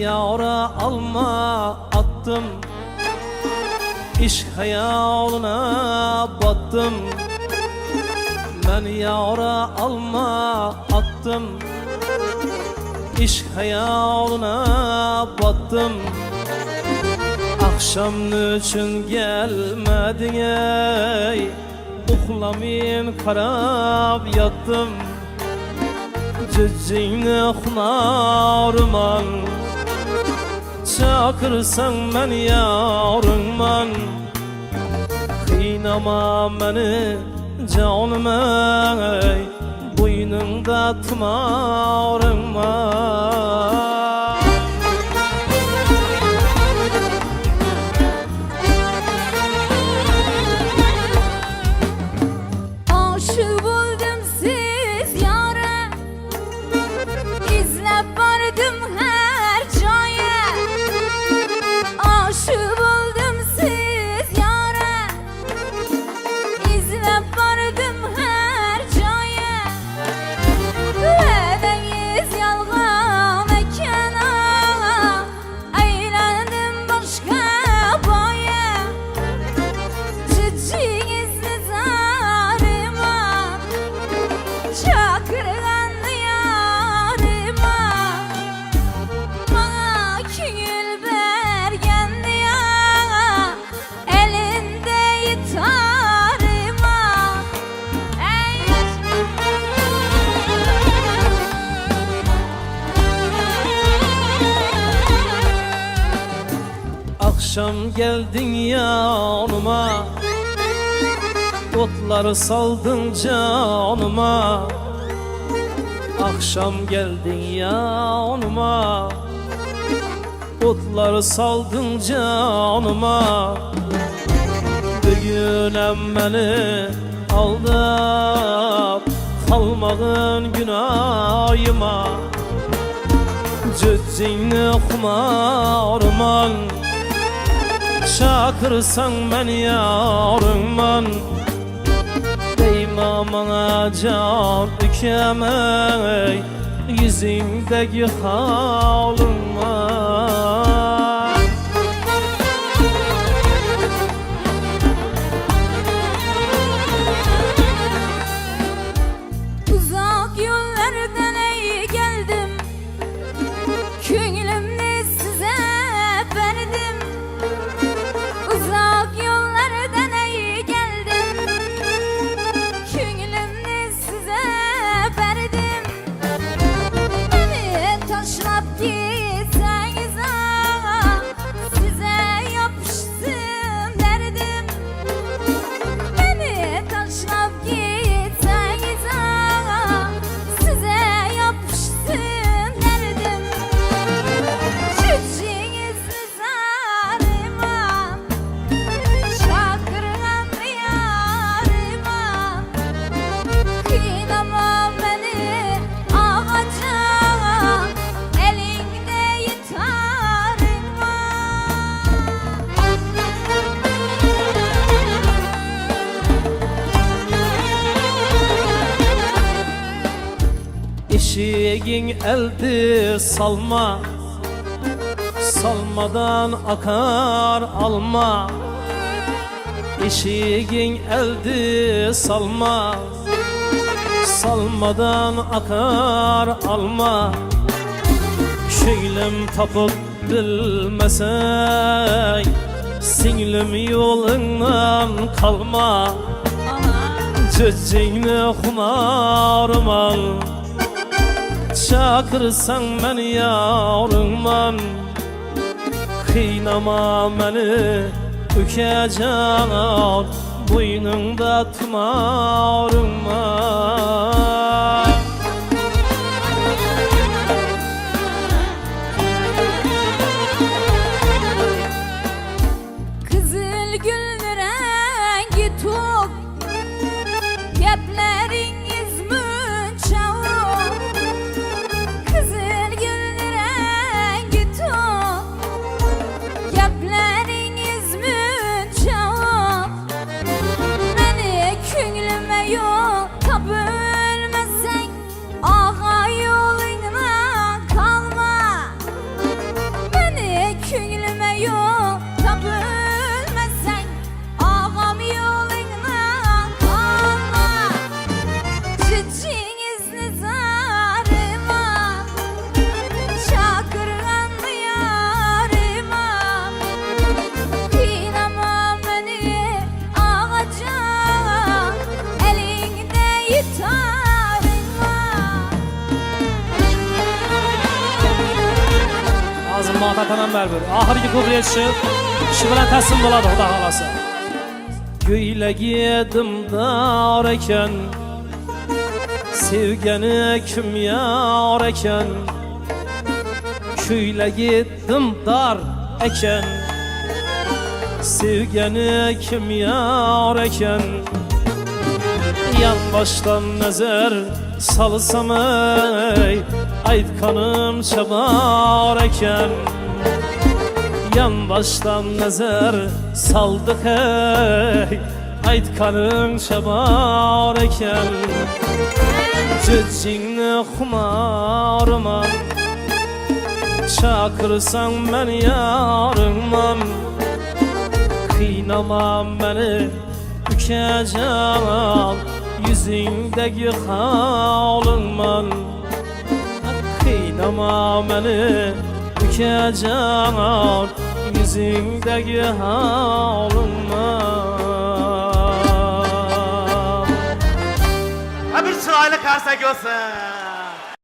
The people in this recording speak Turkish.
yara alma attım, iş hayalına battım. Ben yara alma attım, iş hayalına battım. Akşam için gelmedin ey, uxlamayın qarab yattım. Cüccini xunarman, çakırsan men yarınman. Kıynama meni canım ey, boynunda tımarınman. Aşık buldum siz yâre, izlep vardım her caya. Aşık buldum siz yâre, izlep vardım her caya. Güvedeyiz yalgan ekene, eğlendim başka boya. Cicigizli zarıma, çakırgandı yarıma. Bana kül bergendi ya, elinde yitarıma. Akşam geldin yanıma, otları saldın canıma. Akşam geldin yanıma, otları saldın canıma. Bugünem beni aldap kalmağın günahıma. Cüccini xumarman, çakırsan men yarınman. Deyma bana can ükemey, yüzündeki halınman. Uzak yollardan ey geldim, könlümü size verdim. Uzak yollardan ey geldim, könlümü size verdim. Beni taşlap gitseniz size yapışsın derdim. Beni taşlap gitseniz size yapışsın derdim. Cüccigizli zarıma, çakırgan yarıma. Kıynama beni ağaca, elinde yitarıma. Eşeğin eldi salma, salmadan akar alma. Eşeğin eldi salma, salmadan akar alma. Şöylem tapıp bilmesek, singlim yolundan kalma. Cüccini xumarman, çakırsan men yarınman. Kıynama meni ökecek, boynunda tımarınman. Kızıl gül rengi tok, gepleriniz münçavuk. Kızıl gül rengi tok, gepleriniz münçavuk. Beni könlüme yok, tabülme Matatanan bərbir. Ahirki kubriyetçi. Şibilen teslim buladı Xuda halası. Güyle yedim dar eken, sevgeni kim yar eken. Güyle yedim dar eken, sevgeni kim yar eken. Yan baştan nəzər salsam ey, aytkanım çabar eken. Yan başdan nəzər saldıq ey, aytkanım çabar eken. Cüccingni xumarman, çakırsan mən yarınman. Kıynamam beni ükəcəm, yüzündəki halınman. Kıynamam beni ükəcəm, yüzündəki halınman. Ha bir çıraylı karsa görsün.